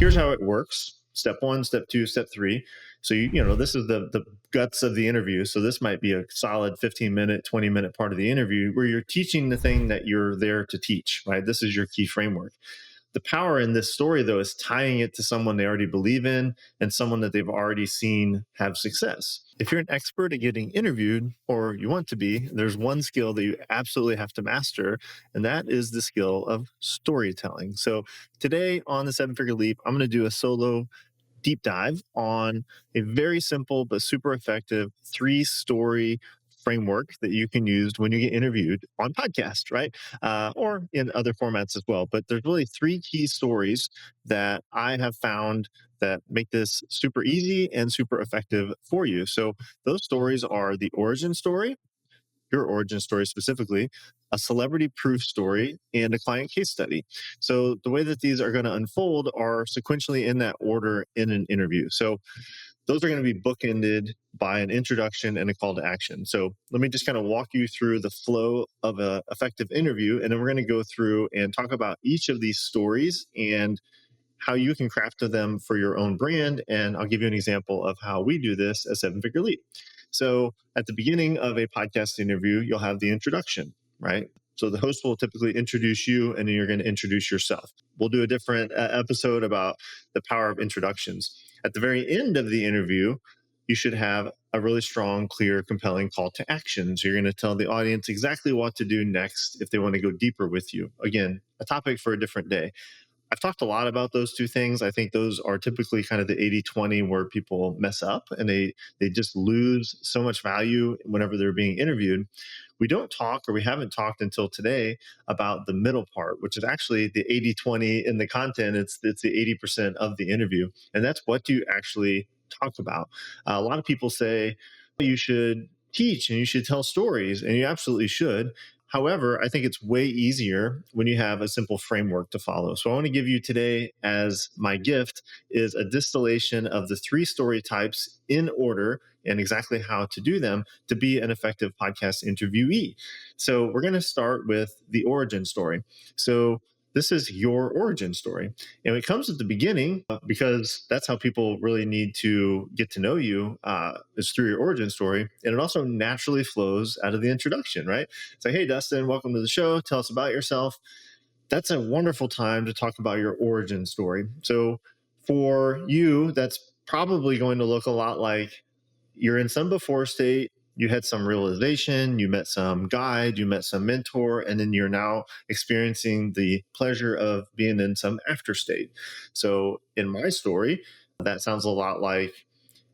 here's how it works. Step one, step two, step three. So this is the guts of the interview. So this might be a solid 15-minute, 20-minute part of the interview where you're teaching the thing that you're there to teach, right? This is your key framework. The power in this story, though, is tying it to someone they already believe in and someone that they've already seen have success. If you're an expert at getting interviewed, or you want to be, there's one skill that you absolutely have to master, and that is the skill of storytelling. So today on the Seven Figure Leap, I'm going to do a solo deep dive on a very simple but super effective 3-story framework that you can use when you get interviewed on podcast, right? Or in other formats as well. But there's really 3 key stories that I have found that make this super easy and super effective for you. So those stories are the origin story, your origin story specifically, a celebrity proof story, and a client case study. So the way that these are going to unfold are sequentially in that order in an interview. So those are going to be bookended by an introduction and a call to action. So let me just kind of walk you through the flow of an effective interview, and then we're going to go through and talk about each of these stories and how you can craft them for your own brand. And I'll give you an example of how we do this at Seven Figure Leap. So at the beginning of a podcast interview, you'll have the introduction, right? So the host will typically introduce you, and then you're going to introduce yourself. We'll do a different episode about the power of introductions. At the very end of the interview, you should have a really strong, clear, compelling call to action. So you're going to tell the audience exactly what to do next if they want to go deeper with you. Again, a topic for a different day. I've talked a lot about those two things. I think those are typically kind of the 80-20 where people mess up and they just lose so much value whenever they're being interviewed. We don't talk, or we haven't talked until today, about the middle part, which is actually the 80-20 in the content. It's the 80% of the interview. And that's what you actually talk about. A lot of people say you should teach and you should tell stories, and you absolutely should. However, I think it's way easier when you have a simple framework to follow. So I want to give you today as my gift is a distillation of the 3 story types in order and exactly how to do them to be an effective podcast interviewee. So we're going to start with the origin story. So this is your origin story. And it comes at the beginning because that's how people really need to get to know you is through your origin story. And it also naturally flows out of the introduction, right? It's like, hey, Dustin, welcome to the show. Tell us about yourself. That's a wonderful time to talk about your origin story. So for you, that's probably going to look a lot like you're in some before state, you had some realization, you met some guide, you met some mentor, and then you're now experiencing the pleasure of being in some after state. So in my story, that sounds a lot like,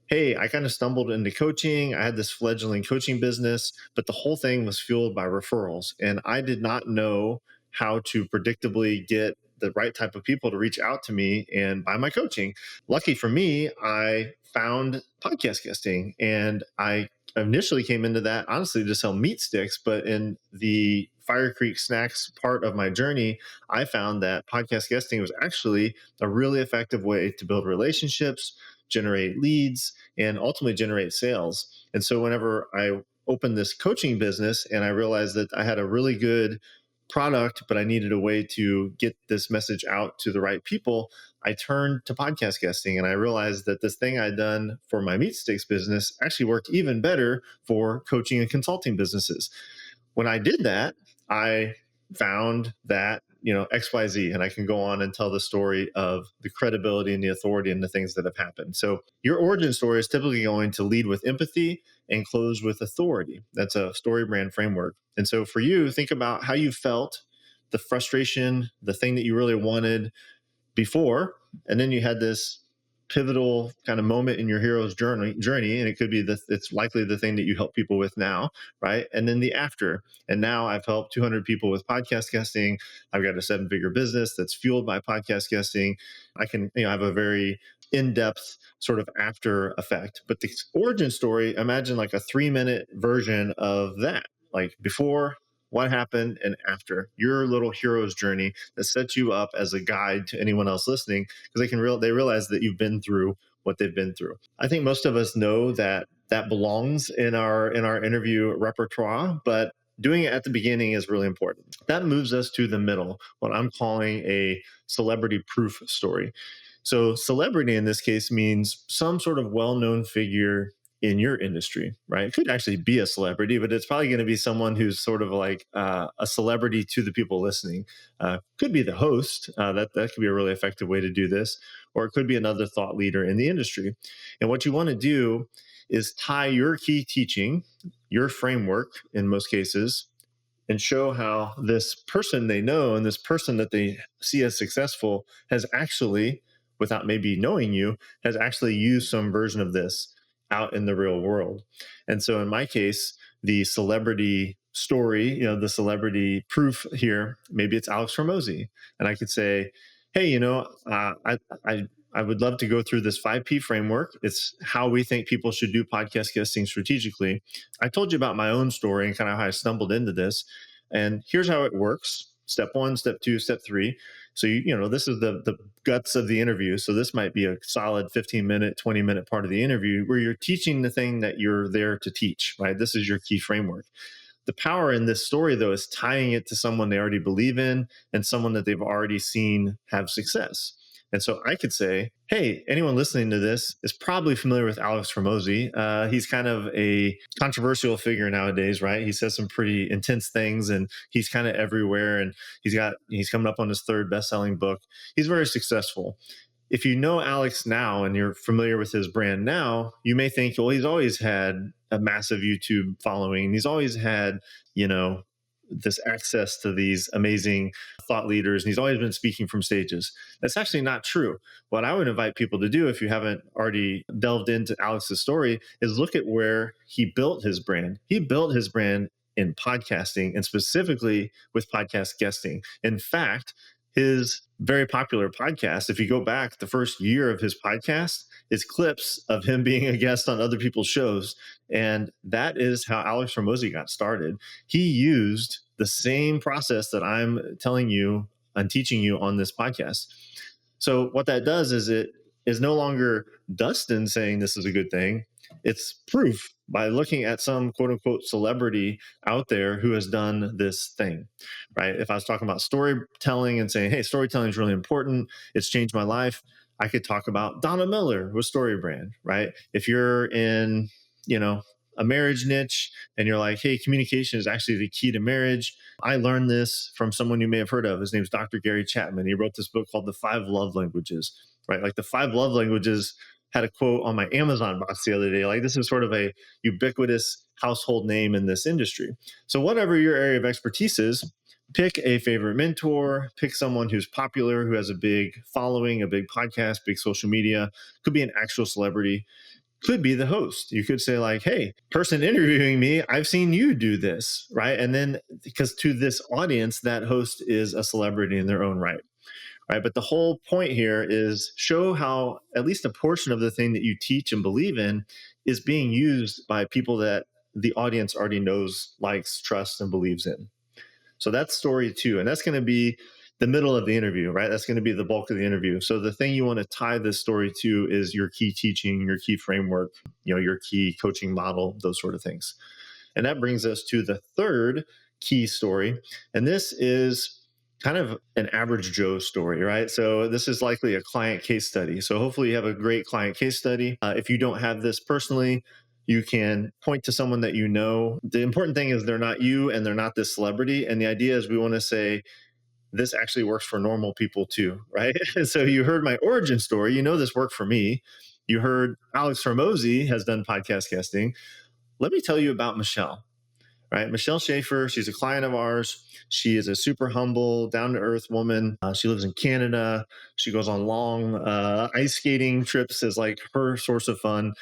hey, I kind of stumbled into coaching. I had this fledgling coaching business, but the whole thing was fueled by referrals. And I did not know how to predictably get the right type of people to reach out to me and buy my coaching. Lucky for me, I found podcast guesting, and I initially came into that honestly to sell meat sticks, but in the Fire Creek Snacks part of my journey, I found that podcast guesting was actually a really effective way to build relationships, generate leads, and ultimately generate sales. And so whenever I opened this coaching business and I realized that I had a really good product, but I needed a way to get this message out to the right people, I turned to podcast guesting, and I realized that this thing I'd done for my meat sticks business actually worked even better for coaching and consulting businesses. When I did that, I found that, XYZ, and I can go on and tell the story of the credibility and the authority and the things that have happened. So your origin story is typically going to lead with empathy and close with authority. That's a story brand framework. And so for you, think about how you felt, the frustration, the thing that you really wanted before, and then you had this pivotal kind of moment in your hero's journey, and it could be it's likely the thing that you help people with now, right? And then the after, and now I've helped 200 people with podcast guesting. I've got a 7-figure business that's fueled by podcast guesting. I can, have a very in-depth sort of after effect. But the origin story, imagine like a 3-minute version of that, like before, what happened, and after, your little hero's journey that sets you up as a guide to anyone else listening, because they realize that you've been through what they've been through. I think most of us know that belongs in our interview repertoire, but doing it at the beginning is really important. That moves us to the middle, what I'm calling a celebrity proof story. So, celebrity in this case means some sort of well known figure in your industry, right? It could actually be a celebrity, but it's probably going to be someone who's sort of like a celebrity to the people listening. Could be the host. That could be a really effective way to do this, or it could be another thought leader in the industry. And what you want to do is tie your key teaching, your framework in most cases, and show how this person they know and this person that they see as successful has actually, without maybe knowing you, has actually used some version of this out in the real world. And so in my case, the celebrity story, the celebrity proof here, maybe it's Alex Hormozy. And I could say, hey, I would love to go through this 5P framework. It's how we think people should do podcast guesting strategically. I told you about my own story and kind of how I stumbled into this. And here's how it works. Step one, step two, step three. So this is the guts of the interview. So this might be a solid 15-minute, 20-minute part of the interview where you're teaching the thing that you're there to teach, right? This is your key framework. The power in this story, though, is tying it to someone they already believe in and someone that they've already seen have success. And so I could say, hey, anyone listening to this is probably familiar with Alex Hormozy. He's kind of a controversial figure nowadays, right? He says some pretty intense things and he's kind of everywhere. And he's coming up on his third best-selling book. He's very successful. If you know Alex now and you're familiar with his brand now, you may think, well, he's always had a massive YouTube following. He's always had, this access to these amazing thought leaders, and he's always been speaking from stages. That's actually not true. What I would invite people to do, if you haven't already delved into Alex's story, is look at where he built his brand. He built his brand in podcasting and specifically with podcast guesting. In fact, his very popular podcast, if you go back the first year of his podcast, is clips of him being a guest on other people's shows. And that is how Alex Hormozy got started. He used the same process that I'm telling you and teaching you on this podcast. So what that does is it is no longer Dustin saying this is a good thing. It's proof by looking at some quote unquote celebrity out there who has done this thing, right? If I was talking about storytelling and saying, hey, storytelling is really important, it's changed my life, I could talk about Donna Miller with StoryBrand, right? If you're in, a marriage niche and you're like, hey, communication is actually the key to marriage. I learned this from someone you may have heard of. His name's Dr. Gary Chapman. He wrote this book called The 5 Love Languages, right? Like the 5 love languages had a quote on my Amazon box the other day. Like this is sort of a ubiquitous household name in this industry. So whatever your area of expertise is, pick a favorite mentor, pick someone who's popular, who has a big following, a big podcast, big social media, could be an actual celebrity, could be the host. You could say like, hey, person interviewing me, I've seen you do this, right? And then because to this audience, that host is a celebrity in their own right. Right. But the whole point here is show how at least a portion of the thing that you teach and believe in is being used by people that the audience already knows, likes, trusts, and believes in. So that's story two. And that's going to be the middle of the interview, right? That's going to be the bulk of the interview. So the thing you want to tie this story to is your key teaching, your key framework, your key coaching model, those sort of things. And that brings us to the third key story. And this is kind of an average Joe story, right? So this is likely a client case study. So hopefully you have a great client case study. If you don't have this personally, you can point to someone that you know. The important thing is they're not you and they're not this celebrity. And the idea is we want to say, this actually works for normal people too, right? So you heard my origin story. You know this worked for me. You heard Alex Hormozy has done podcast guesting. Let me tell you about Michelle. Right, Michelle Schaefer, she's a client of ours. She is a super humble, down-to-earth woman. She lives in Canada. She goes on long ice skating trips as like her source of fun.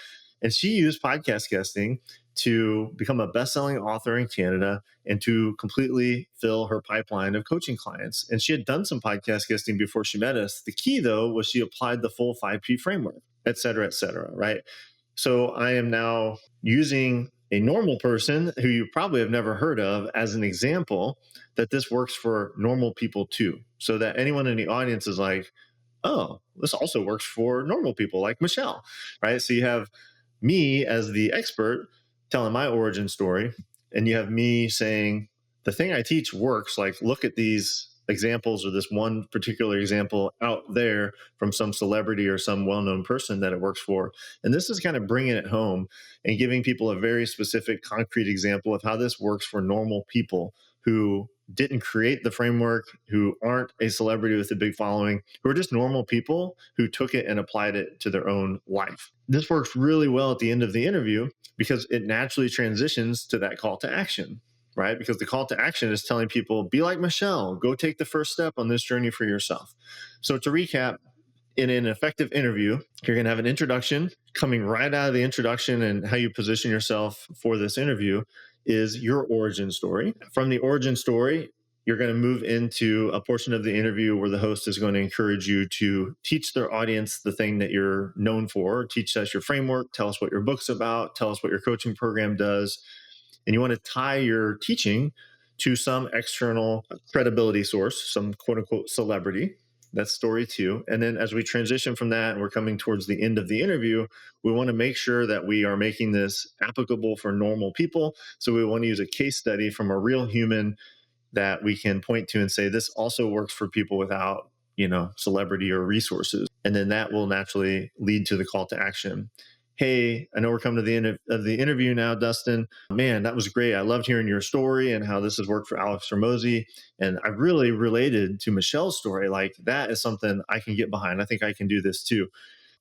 And she used podcast guesting to become a best-selling author in Canada and to completely fill her pipeline of coaching clients. And she had done some podcast guesting before she met us. The key, though, was she applied the full 5P framework, et cetera, right? So I am now using a normal person who you probably have never heard of as an example that this works for normal people too. So that anyone in the audience is like, oh, this also works for normal people like Michelle, right? So you have me as the expert telling my origin story, and you have me saying, the thing I teach works. Like, look at these examples or this one particular example out there from some celebrity or some well-known person that it works for. And this is kind of bringing it home and giving people a very specific concrete example of how this works for normal people who didn't create the framework, who aren't a celebrity with a big following, who are just normal people who took it and applied it to their own life. This works really well at the end of the interview because it naturally transitions to that call to action, right? Because the call to action is telling people, be like Michelle, go take the first step on this journey for yourself. So to recap, in an effective interview, you're going to have an introduction. Coming right out of the introduction and how you position yourself for this interview is your origin story. From the origin story, you're going to move into a portion of the interview where the host is going to encourage you to teach their audience the thing that you're known for, teach us your framework, tell us what your book's about, tell us what your coaching program does. And you want to tie your teaching to some external credibility source, some quote unquote celebrity. That's story two. And then as we transition from that and we're coming towards the end of the interview, we want to make sure that we are making this applicable for normal people. So we want to use a case study from a real human that we can point to and say, this also works for people without, celebrity or resources. And then that will naturally lead to the call to action. Hey, I know we're coming to the end of the interview now, Dustin. Man, that was great. I loved hearing your story and how this has worked for Alex Hormozi. And I really related to Michelle's story. Like, that is something I can get behind. I think I can do this too.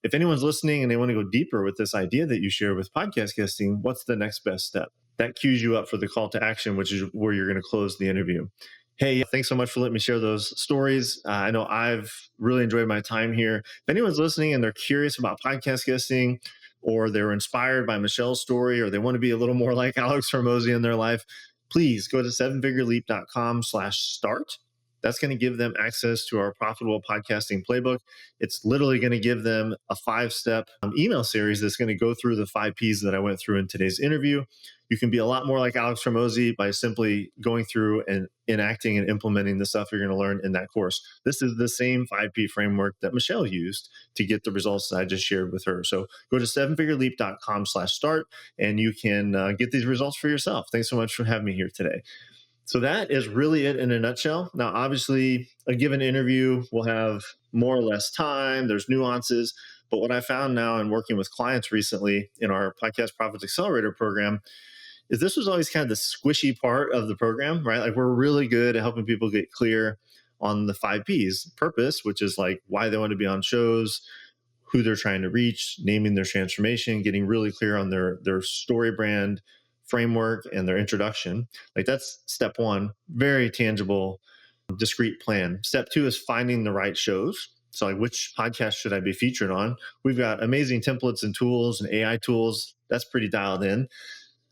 If anyone's listening and they want to go deeper with this idea that you share with podcast guesting, what's the next best step? That cues you up for the call to action, which is where you're going to close the interview. Hey, thanks so much for letting me share those stories. I know I've really enjoyed my time here. If anyone's listening and they're curious about podcast guesting, or they're inspired by Michelle's story, or they want to be a little more like Alex Hormozi in their life, please go to sevenfigureleap.com/start. That's going to give them access to our profitable podcasting playbook. It's literally going to give them a 5-step email series that's going to go through the 5 Ps that I went through in today's interview. You can be a lot more like Alex Hormozi by simply going through and enacting and implementing the stuff you're going to learn in that course. This is the same 5P framework that Michelle used to get the results that I just shared with her. So go to sevenfigureleap.com/start and you can get these results for yourself. Thanks so much for having me here today. So that is really it in a nutshell. Now, obviously, a given interview will have more or less time. There's nuances. But what I found now in working with clients recently in our Podcast Profits Accelerator program is this was always kind of the squishy part of the program, right? Like, we're really good at helping people get clear on the 5 Ps: purpose, which is like why they want to be on shows, who they're trying to reach, naming their transformation, getting really clear on their story brand framework and their introduction. Like, that's step 1, very tangible, discrete plan. Step 2 is finding the right shows. So like, which podcast should I be featured on? We've got amazing templates and tools and AI tools. That's pretty dialed in.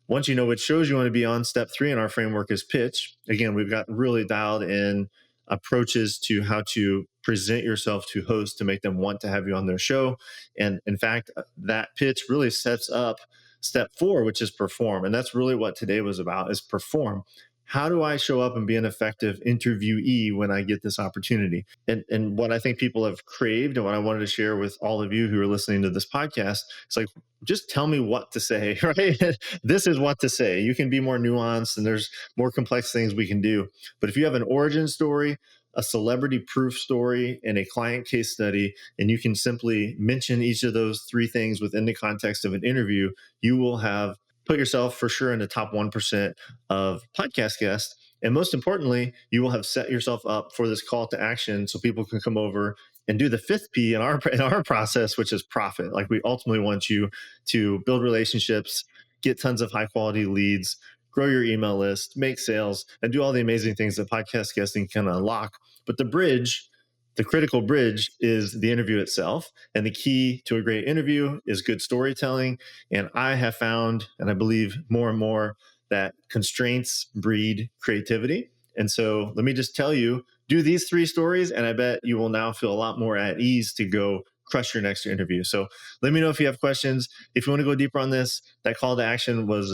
Once you know which shows you want to be on, step 3 in our framework is pitch. Again, we've got really dialed in approaches to how to present yourself to hosts to make them want to have you on their show. And in fact, that pitch really sets up step 4, which is perform. And that's really what today was about, is perform. How do I show up and be an effective interviewee when I get this opportunity? And what I think people have craved and what I wanted to share with all of you who are listening to this podcast, it's like, just tell me what to say, right? This is what to say. You can be more nuanced and there's more complex things we can do. But if you have an origin story, a celebrity proof story, and a client case study, and you can simply mention each of those 3 things within the context of an interview, you will have put yourself for sure in the top 1% of podcast guests. And most importantly, you will have set yourself up for this call to action so people can come over and do the 5th P in our process, which is profit. Like, we ultimately want you to build relationships, get tons of high quality leads, grow your email list, make sales, and do all the amazing things that podcast guesting can unlock. But the bridge, the critical bridge, is the interview itself. And the key to a great interview is good storytelling. And I have found, and I believe more and more, that constraints breed creativity. And so let me just tell you, do these 3 stories, and I bet you will now feel a lot more at ease to go crush your next interview. So let me know if you have questions. If you want to go deeper on this, that call to action was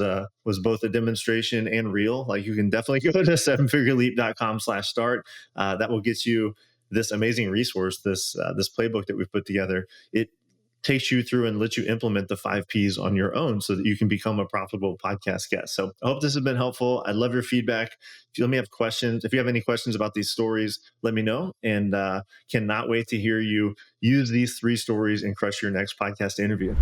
both a demonstration and real. Like, you can definitely go to sevenfigureleap.com/start. That will get you this amazing resource, this playbook that we've put together. takes you through and lets you implement the 5 Ps on your own so that you can become a profitable podcast guest. So I hope this has been helpful. I love your feedback. If you let me have questions, if you have any questions about these stories, let me know. And cannot wait to hear you use these 3 stories and crush your next podcast interview.